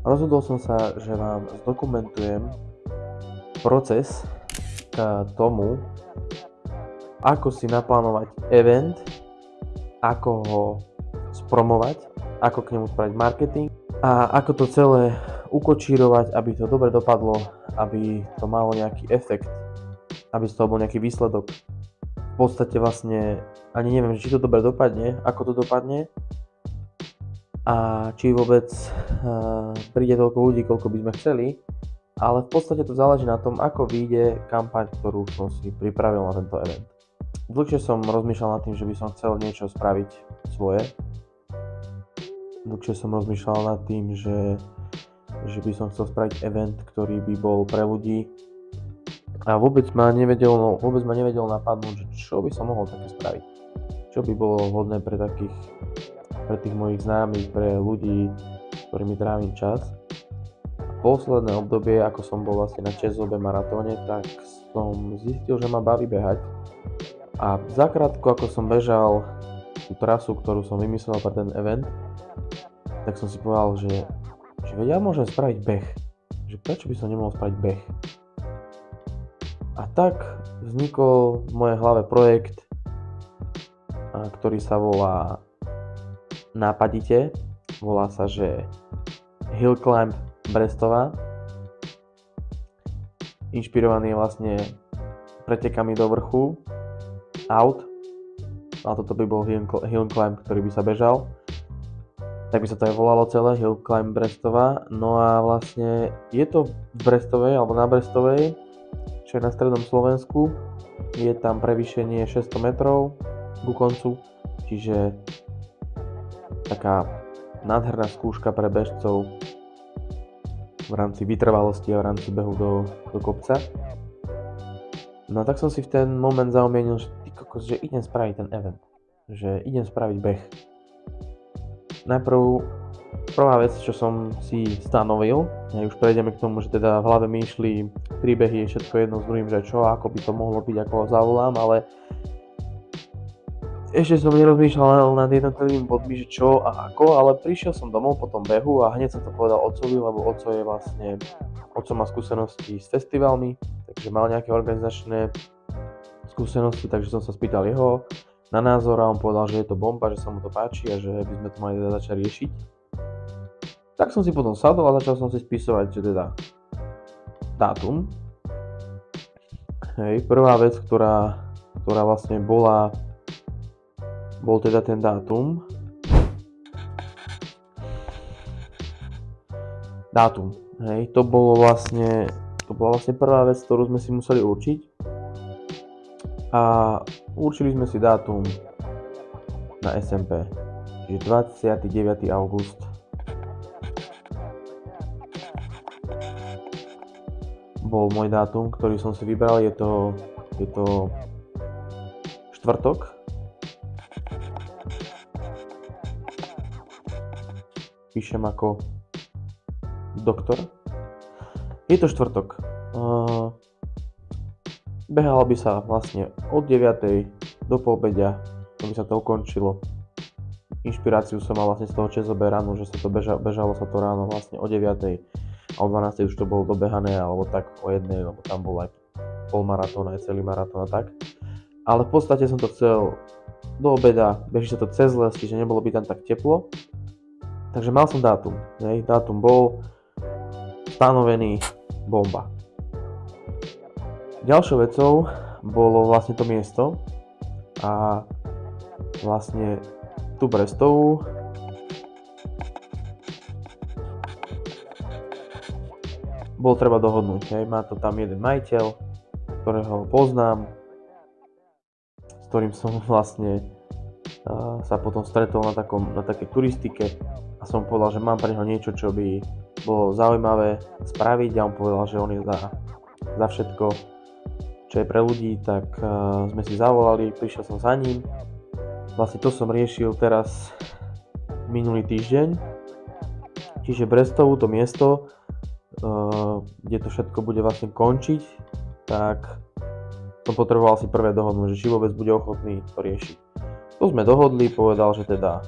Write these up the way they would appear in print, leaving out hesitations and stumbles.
rozhodol som sa, že vám zdokumentujem proces k tomu, ako si naplánovať event, ako ho spromovať, ako k nemu spraviť marketing a ako to celé ukočírovať, aby to dobre dopadlo, aby to malo nejaký efekt, aby z toho bol nejaký výsledok. V podstate vlastne ani neviem, či to dobre dopadne, ako to dopadne a či vôbec príde toľko ľudí, koľko by sme chceli, ale v podstate to záleží na tom, ako vyjde kampaň, ktorú som si pripravil na tento event. Dlhšie som rozmýšľal nad tým, že by som chcel niečo spraviť svoje. Dlhšie som rozmýšľal nad tým, že by som chcel spraviť event, ktorý by bol pre ľudí a vôbec ma nevedel napadnúť, že čo by som mohol také spraviť. Čo by bolo vhodné pre tých mojich známych, pre ľudí, ktorými trávim čas. Posledné obdobie, ako som bol vlastne na ČSOB maratóne, tak som zistil, že ma baví behať. A zakrátko, ako som bežal tú trasu, ktorú som vymyslel pre ten event, tak som si povedal, že ja môžem spraviť beh. Že prečo by som nemohol spraviť beh? A tak vznikol v mojej hlave projekt, ktorý sa volá Nápadite. Volá sa, že Hill Climb Brestová. Inšpirovaný vlastne pretekami do vrchu aut. A toto by bol Hill Climb, ktorý by sa bežal. Tak by sa to aj volalo celé, Hill Climb Brestová. No a vlastne je to v Brestovej, alebo na Brestovej, čo je na strednom Slovensku. Je tam prevýšenie 600 metrov ku koncu, čiže taká nádherná skúška pre bežcov v rámci vytrvalosti a v rámci behu do kopca. No tak som si v ten moment zaumienil, že ty kokos, že idem spraviť ten event, že idem spraviť beh. Najprv prvá vec, čo som si stanovil, a už prejdeme k tomu, že teda v hlave mi išli príbehy, všetko jedno s druhým, že čo, ako by to mohlo byť, ako ho zavolám, ale ešte som nerozmýšľal nad jednotlivými bodmi, že čo a ako, ale prišiel som domov po tom behu a hneď som to povedal otcovi, lebo otco má skúsenosti s festivalmi, takže mal nejaké organizačné skúsenosti, takže som sa spýtal jeho na názor a on povedal, že je to bomba, že sa mu to páči a že by sme to mali teda začať riešiť. Tak som si potom sadol a začal som si spisovať, že teda dátum. Hej, prvá vec, ktorá vlastne bol teda ten dátum. Hej, to bola vlastne prvá vec, ktorú sme si museli určiť. A určili sme si dátum na SMP, čiže 29. august. Bol môj dátum, ktorý som si vybral, je to štvrtok. Píšem ako doktor. Je to štvrtok. Behalo by sa vlastne od 9. do poobedia, aby sa to ukončilo. Inšpiráciu som mal vlastne z toho ČSOB ráno, že sa to bežalo sa to ráno vlastne o 9. a o 12. už to bolo dobehané, alebo tak o 1, lebo tam bol aj polmaratón, aj celý maratón a tak. Ale v podstate som to chcel do obeda, beží sa to cez les, čiže nebolo by tam tak teplo. Takže mal som dátum, hej, dátum bol stanovený, bomba. Ďalšou vecou bolo vlastne to miesto a vlastne tú Brestovú bolo treba dohodnúť, hej, má to tam jeden majiteľ, ktorého poznám, s ktorým som vlastne sa potom stretol na takej turistike a som povedal, že mám pre neho niečo, čo by bolo zaujímavé spraviť a on povedal, že on je za všetko, čo je pre ľudí, tak sme si zavolali, prišiel som za ním. Vlastne to som riešil teraz minulý týždeň, čiže Brestovu, to miesto, kde to všetko bude vlastne končiť, tak som potreboval si prvé dohodnúť, že či vôbec bude ochotný to riešiť. To sme dohodli, povedal, že teda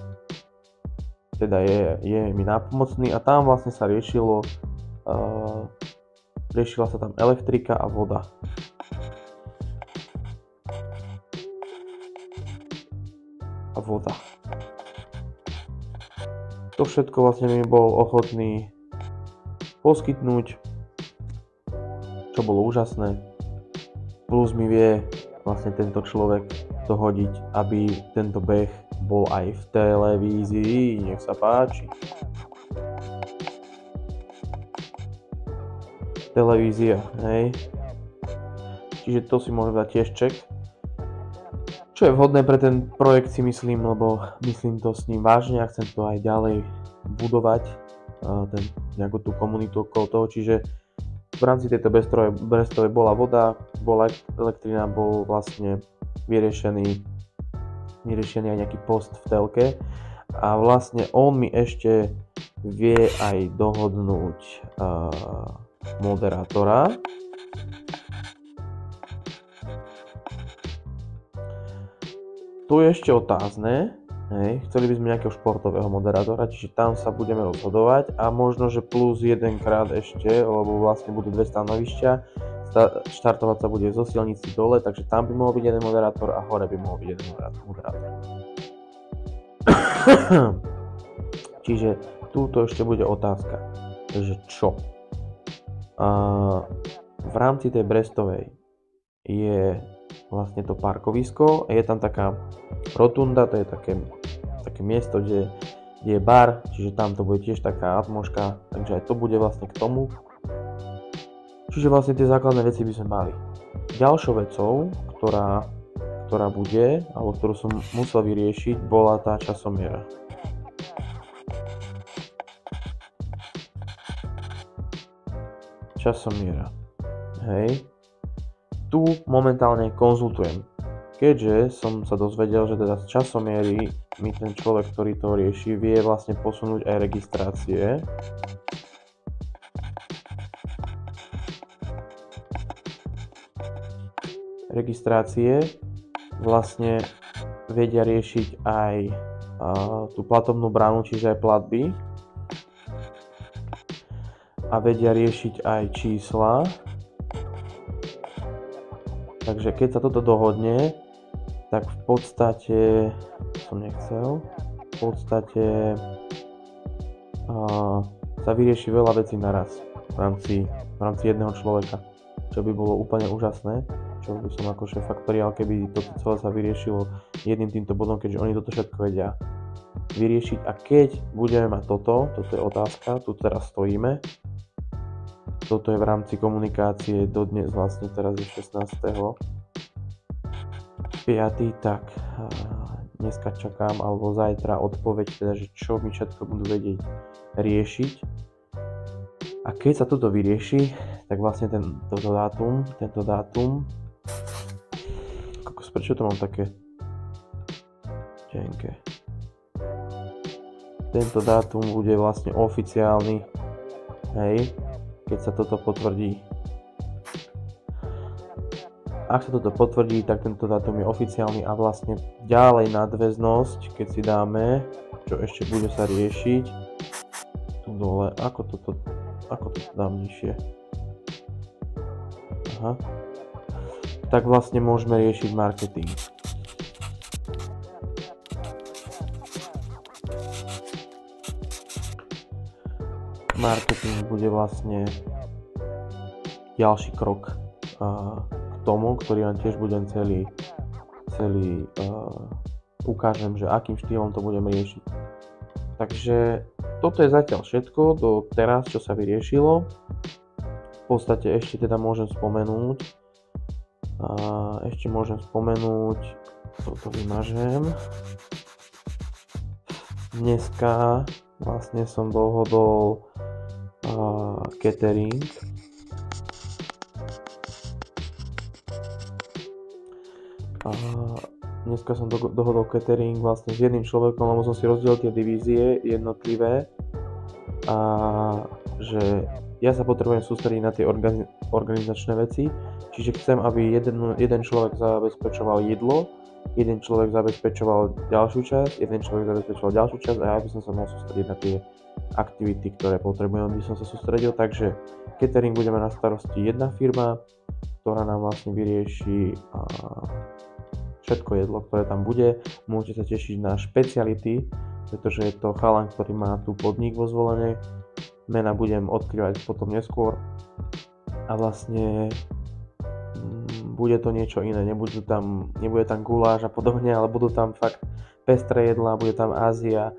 teda je mi nápomocný a tam vlastne sa riešila sa tam elektrika a voda. To všetko vlastne mi bol ochotný poskytnúť, čo bolo úžasné. Plus mi vie vlastne tento človek dohodiť, aby tento beh bol aj v televízii. Nech sa páči. Televízia, hej. Čiže to si môžem dať tiež check. Čo je vhodné pre ten projekt, si myslím, lebo myslím to s ním vážne a chcem to aj ďalej budovať, nejakú tú komunitu okolo toho, čiže v rámci tejto Brestovej bola voda, bola elektrina, bol vlastne vyriešený aj nejaký post v telke a vlastne on mi ešte vie aj dohodnúť moderátora. Tu je ešte otázne, hej, chceli by sme nejakého športového moderátora, čiže tam sa budeme rozhodovať a možno, že plus jedenkrát ešte, lebo vlastne budú dve stanovišťa, štartovať sa bude zo silnici dole, takže tam by mohol byť jeden moderátor a hore by mohol byť jeden moderátor. Čiže túto ešte bude otázka, že čo? V rámci tej Brestovej je vlastne to parkovisko, je tam taká rotunda, to je také miesto, kde je bar, čiže tam to bude tiež taká atmoška, takže aj to bude vlastne k tomu. Čiže vlastne tie základné veci by sme mali. Ďalšou vecou, ktorá bude, alebo ktorú som musel vyriešiť, bola tá časomiera. Hej. Tu momentálne konzultujem. Keďže som sa dozvedel, že teda z časomiery mi ten človek, ktorý to rieši, vie vlastne posunúť aj registrácie vlastne vedia riešiť aj tú platobnú bránu, čiže aj platby a vedia riešiť aj čísla. Takže keď sa toto dohodne, tak v podstate sa vyrieši veľa vecí naraz v rámci jedného človeka, čo by bolo úplne úžasné, čo by som ako šéf faktoriál, keby toto celé sa vyriešilo jedným týmto bodom, keďže oni toto všetko vedia vyriešiť. A keď budeme mať toto je otázka, tu teraz stojíme. Toto je v rámci komunikácie dodnes, vlastne teraz je 16.5. Tak dneska čakám, alebo zajtra odpoveď, teda, že čo mi všetko budú vedieť riešiť. A keď sa toto vyrieši, tak vlastne tento dátum, prečo to mám také tenké? Tento dátum bude vlastne oficiálny, hej, keď sa toto potvrdí. Ak sa toto potvrdí, tak tento dátum je oficiálny a vlastne ďalej nadväznosť, keď si dáme, čo ešte bude sa riešiť, tu dole, ako to dám nižšie. Aha. Tak vlastne môžeme riešiť marketing. Marketing bude vlastne ďalší krok k tomu, ktorý vám tiež budem celý ukážem, že akým štýlom to budeme riešiť. Takže toto je zatiaľ všetko do teraz, čo sa vyriešilo. V podstate ešte teda môžem spomenúť, toto vymažem. Dneska vlastne som dohodol catering. Dneska som dohodol catering vlastne s jedným človekom, lebo som si rozdielil tie divízie jednotlivé a že ja sa potrebujem sústrediť na tie organizačné veci, čiže chcem, aby jeden človek zabezpečoval jedlo, jeden človek zabezpečoval ďalšiu časť, a ja by som sa mohol sústrediť na tie aktivity, ktoré potrebujem, aby som sa sústredil. Takže catering budeme na starosti jedna firma, ktorá nám vlastne vyrieši všetko jedlo, ktoré tam bude. Môžete sa tešiť na špeciality, pretože je to chalan, ktorý má tu podnik vo Zvolene. Mena budem odkrývať potom neskôr. A vlastne bude to niečo iné, nebude tam guláš a podobne, ale budú tam fakt pestré jedlá, bude tam Ázia.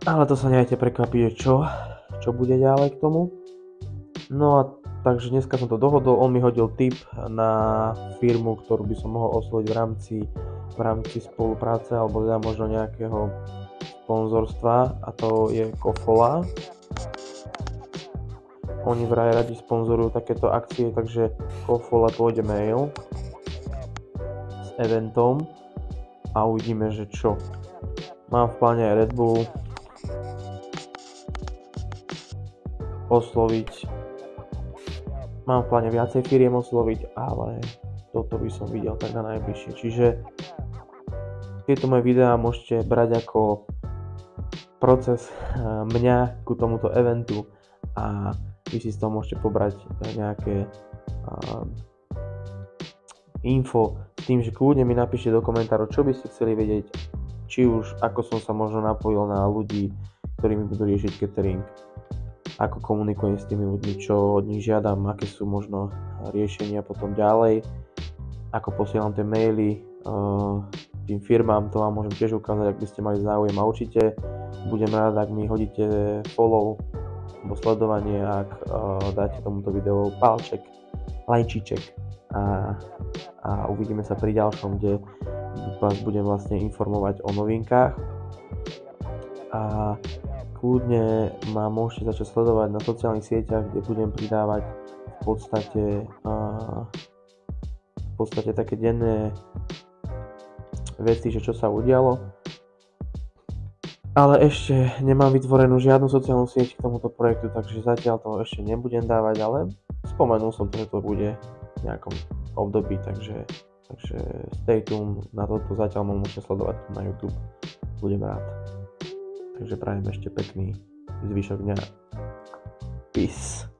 Ale to sa nehajte prekvapiť, čo bude ďalej k tomu. No a takže dneska som to dohodol, on mi hodil tip na firmu, ktorú by som mohol osloviť v rámci spolupráce alebo teda možno nejakého sponzorstva, a to je Kofola. Oni vraj radi sponzorujú takéto akcie, takže Kofola pôjde mail s eventom a uvidíme, že čo. Mám v pláne aj Red Bull osloviť. Mám v pláne viacej firiem osloviť, ale toto by som videl tak na najbližšie. Čiže tieto moje videá môžete brať ako proces mňa ku tomuto eventu a vy si z toho môžete pobrať nejaké info s tým, že kľudne mi napíšte do komentárov, čo by ste chceli vedieť, či už ako som sa možno napojil na ľudí, ktorí mi budú riešiť catering, ako komunikujem s tými ľuďmi, čo od nich žiadam, aké sú možno riešenia potom ďalej, ako posielam tie maily tým firmám, to vám môžem tiež ukázať, ak by ste mali záujem, a určite budem rád, ak mi hodíte follow alebo sledovanie, ak dáte tomuto videu palček, lajčiček a uvidíme sa pri ďalšom, kde vás budem vlastne informovať o novinkách. A kľudne ma môžete začať sledovať na sociálnych sieťach, kde budem pridávať v podstate také denné veci, že čo sa udialo. Ale ešte nemám vytvorenú žiadnu sociálnu sieť k tomuto projektu, takže zatiaľ to ešte nebudem dávať, ale spomenul som to, že to bude v nejakom období, takže stay tuned na toto, zatiaľ ma môžete sledovať na YouTube, budem rád. Takže prajem ešte pekný zvyšok dňa. Peace.